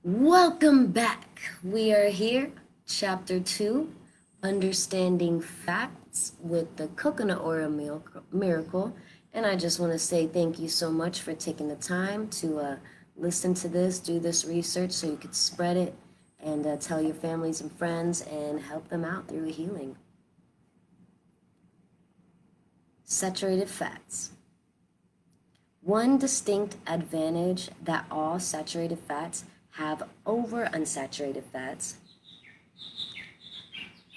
Welcome back. We are here, Chapter 2, Understanding Facts with the Coconut Oil Miracle. And I just want to say thank you so much for taking the time to listen to this, do this research so you could spread it and tell your families and friends and help them out through healing. Saturated fats. One distinct advantage that all saturated fats have over unsaturated fats,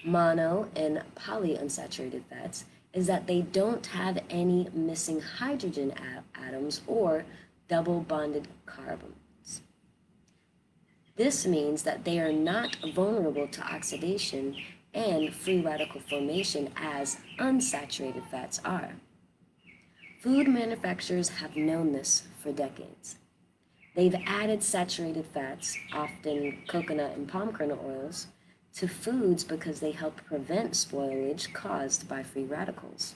mono and polyunsaturated fats, is that they don't have any missing hydrogen atoms or double bonded carbons. This means that they are not vulnerable to oxidation and free radical formation as unsaturated fats are. Food manufacturers have known this for decades. They've added saturated fats, often coconut and palm kernel oils, to foods because they help prevent spoilage caused by free radicals.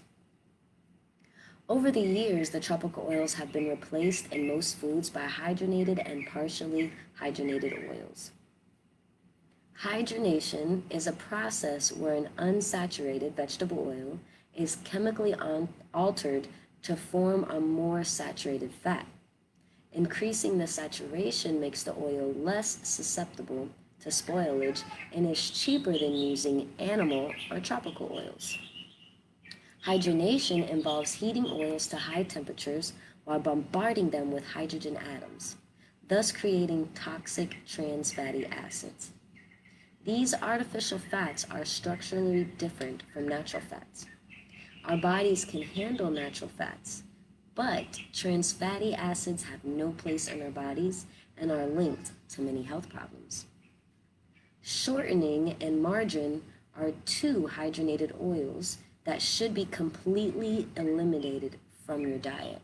Over the years, the tropical oils have been replaced in most foods by hydrogenated and partially hydrogenated oils. Hydronation is a process where an unsaturated vegetable oil is chemically altered to form a more saturated fat. Increasing the saturation makes the oil less susceptible to spoilage and is cheaper than using animal or tropical oils. Hydronation involves heating oils to high temperatures while bombarding them with hydrogen atoms, thus creating toxic trans fatty acids. These artificial fats are structurally different from natural fats. Our bodies can handle natural fats, but trans fatty acids have no place in our bodies and are linked to many health problems. Shortening and margarine are two hydrogenated oils that should be completely eliminated from your diet.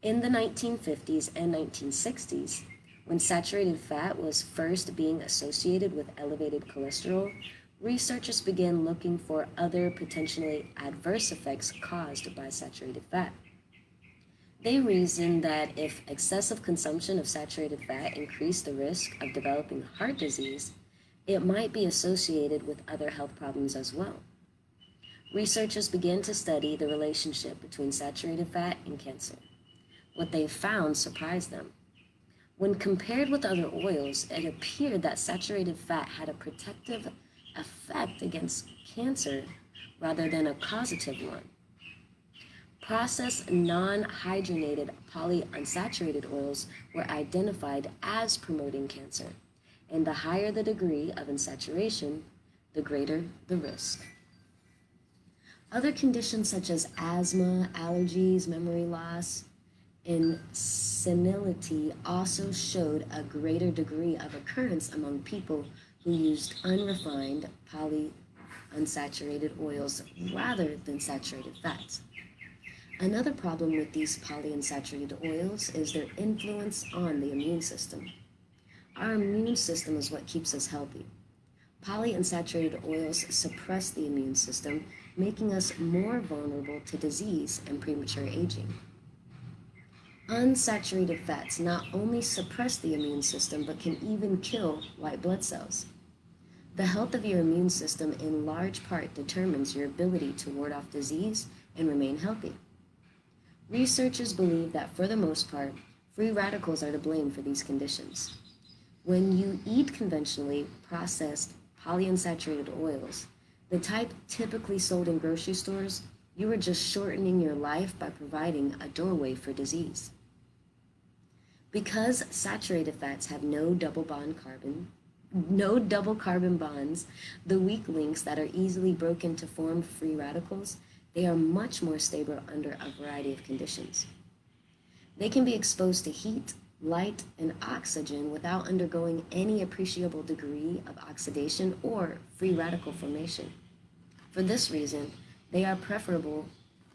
In the 1950s and 1960s, when saturated fat was first being associated with elevated cholesterol, researchers began looking for other potentially adverse effects caused by saturated fat. They reasoned that if excessive consumption of saturated fat increased the risk of developing heart disease, it might be associated with other health problems as well. Researchers began to study the relationship between saturated fat and cancer. What they found surprised them. When compared with other oils, it appeared that saturated fat had a protective effect against cancer rather than a causative one. Processed non-hydrogenated polyunsaturated oils were identified as promoting cancer, and the higher the degree of unsaturation, the greater the risk. Other conditions such as asthma, allergies, memory loss, and senility also showed a greater degree of occurrence among people who used unrefined polyunsaturated oils rather than saturated fats. Another problem with these polyunsaturated oils is their influence on the immune system. Our immune system is what keeps us healthy. Polyunsaturated oils suppress the immune system, making us more vulnerable to disease and premature aging. Unsaturated fats not only suppress the immune system, but can even kill white blood cells. The health of your immune system in large part determines your ability to ward off disease and remain healthy. Researchers believe that for the most part, free radicals are to blame for these conditions. When you eat conventionally processed polyunsaturated oils, the type typically sold in grocery stores, you are just shortening your life by providing a doorway for disease. Because saturated fats have no double carbon bonds, the weak links that are easily broken to form free radicals, they are much more stable under a variety of conditions. They can be exposed to heat, light, and oxygen without undergoing any appreciable degree of oxidation or free radical formation. For this reason, they are preferable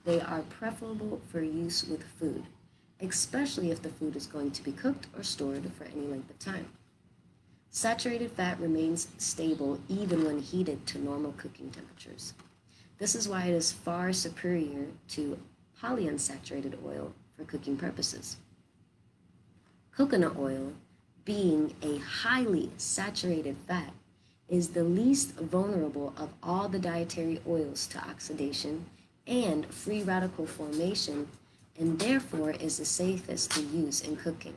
for use with food, especially if the food is going to be cooked or stored for any length of time. Saturated fat remains stable even when heated to normal cooking temperatures. This is why it is far superior to polyunsaturated oil for cooking purposes. Coconut oil, being a highly saturated fat, is the least vulnerable of all the dietary oils to oxidation and free radical formation, and therefore is the safest to use in cooking.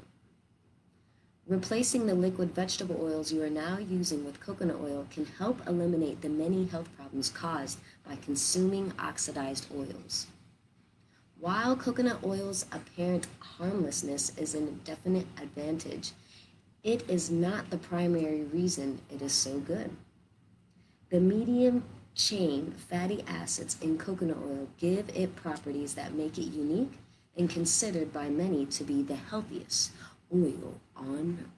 Replacing the liquid vegetable oils you are now using with coconut oil can help eliminate the many health problems caused by consuming oxidized oils. While coconut oil's apparent harmlessness is a definite advantage, it is not the primary reason it is so good. The medium chain fatty acids in coconut oil give it properties that make it unique and considered by many to be the healthiest oil on